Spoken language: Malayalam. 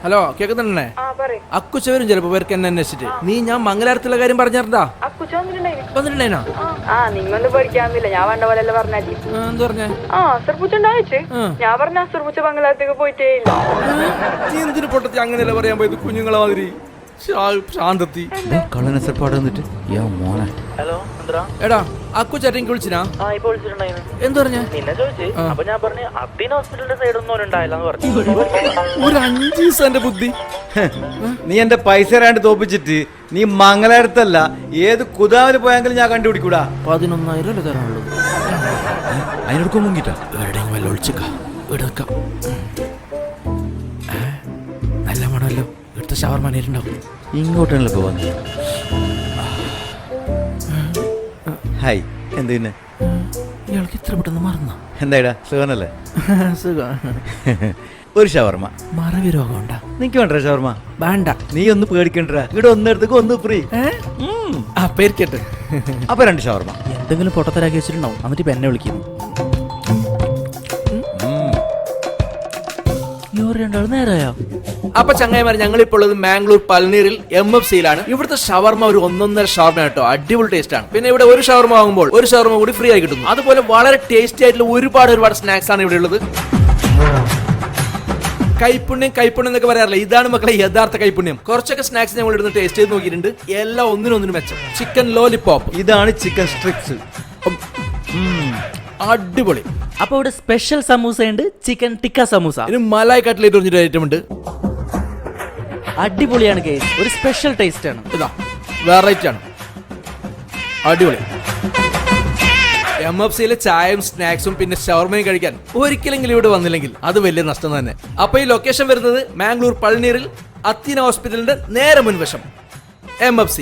ഹലോ കേൾക്കുന്നുണ്ടേ? അക്കുച്ച വരും ചിലപ്പോ പേർക്ക് എന്നെ അന്വേഷിച്ചിട്ട്. നീ ഞാൻ മംഗലാരത്തിലുള്ള കാര്യം പറഞ്ഞാ വന്നിട്ടുണ്ടേനാ? നിങ്ങൊന്നും പഠിക്കാന്നില്ല, ഞാൻ വേണ്ട പോലെ പറഞ്ഞാൽ എന്താ പറഞ്ഞേ? ഞാൻ പറഞ്ഞ അസുർപൂച്ച മംഗലാരത്തേക്ക് പോയിട്ടേ ഇല്ല. നീ എന്തിനു പൊട്ടത്തി അങ്ങനെയല്ല പറയാൻ പോയത്? കുഞ്ഞുങ്ങളെ മാതിരി ശാന്തത്തി എടാ അക്കുച്ച വിളിച്ചിനാ? എന്ത് പറഞ്ഞ? ഒരു 5 ദിവസം എന്റെ ബുദ്ധി. നീ എന്റെ പൈസ തരാണ്ട് തോപ്പിച്ചിട്ട് നീ മംഗലാരത്തല്ല ഏത് കുതാവില് പോയെങ്കിലും ഞാൻ കണ്ടുപിടിക്കൂടാ. 11,000 തരാനുള്ളത്. അതിനൊടുക്കും മുങ്ങിട്ടാ എവിടെയെങ്കിലും വല്ല ഒളിച്ചേക്കാം. നല്ല മണമല്ലോ. ഇവിടുത്തെ ഷവർമാനേരുണ്ടാവും. ഇങ്ങോട്ടാണല്ലോ ഇപ്പൊ വന്നത്. ഹായ്, എന്ത് പിന്നെ? ഇയാൾക്ക് ഇത്ര പെട്ടെന്ന് മറന്ന? എന്തായിടാ, സുഖനല്ലേ? സുഖം. ഒരു ഷവർമ. മറവി രോഗം ഉണ്ടാ? നിനക്ക് വേണ്ട ഷവർമ? വേണ്ട. നീ ഒന്ന് പേടിക്കണ്ട, ഇവിടെ ഒന്നെടുത്തേക്ക് ഒന്ന് ഫ്രീ. പേരിക്കട്ടെ. അപ്പൊ 2 ഷവർമ. എന്തെങ്കിലും പൊട്ടത്തരാക്കി വെച്ചിട്ടുണ്ടാവും, എന്നിട്ട് ഇപ്പൊ എന്നെ വിളിക്കുന്നു. നേരായോ? അപ്പൊ ചങ്ങായിമാർ, ഞങ്ങളിപ്പോൾ ഉള്ളത് മാംഗ്ലൂർ പൽനീറിൽ MFCയിലാണ്. ഇവിടുത്തെ ഷവർമ ഒരു 1.5 ഷവർമ കേട്ടോ. അടിപൊളി ടേസ്റ്റ് ആണ്. പിന്നെ ഇവിടെ ഒരു ഷവർമ വാങ്ങുമ്പോൾ ഒരു ഷവർമ കൂടി ഫ്രീ ആയി കിട്ടുന്നു. അതുപോലെ വളരെ ടേസ്റ്റി ആയിട്ടുള്ള ഒരുപാട് സ്നാക്സ് ആണ് ഇവിടെ ഉള്ളത്. കൈപ്പുണ്യം എന്നൊക്കെ പറയാറില്ല, ഇതാണ് മക്കളെ യഥാർത്ഥ കൈപ്പുണ്യം. കുറച്ചൊക്കെ സ്നാക്സ് ഞങ്ങൾ ഇവിടുന്ന് ടേസ്റ്റ് ചെയ്ത് നോക്കിയിട്ടുണ്ട്. എല്ലാം ഒന്നിനൊന്നിനും മെച്ചം. ചിക്കൻ ലോലിപോപ്പ്, ഇതാണ് ചിക്കൻ സ്ട്രിക്സ്. അടിപൊളി. അപ്പൊ ഇവിടെ സ്പെഷ്യൽ സമൂസ ഉണ്ട്, ചിക്കൻ ടിക്ക സമൂസ. ഇനി മലായ് കട്ട്ലേറ്റ് പറഞ്ഞിട്ട് ഐറ്റം ഉണ്ട്. അടിപൊളിയാണ് കേസ്, ഒരു സ്പെഷ്യൽ ടേസ്റ്റ് ആണ്. ഇതാ വെറൈറ്റി ആണ്, അടിപൊളി. MFCയിലെ ചായയും സ്നാക്സും പിന്നെ ഷവർമയും കഴിക്കാൻ ഒരിക്കലെങ്കിലും ഇവിടെ വന്നില്ലെങ്കിൽ അത് വലിയ നഷ്ടം തന്നെ. അപ്പൊ ഈ ലൊക്കേഷൻ വരുന്നത് മാംഗ്ലൂർ പൾനീറിൽ അത്തീന ഹോസ്പിറ്റലിന്റെ നേരെ മുൻവശം MFC.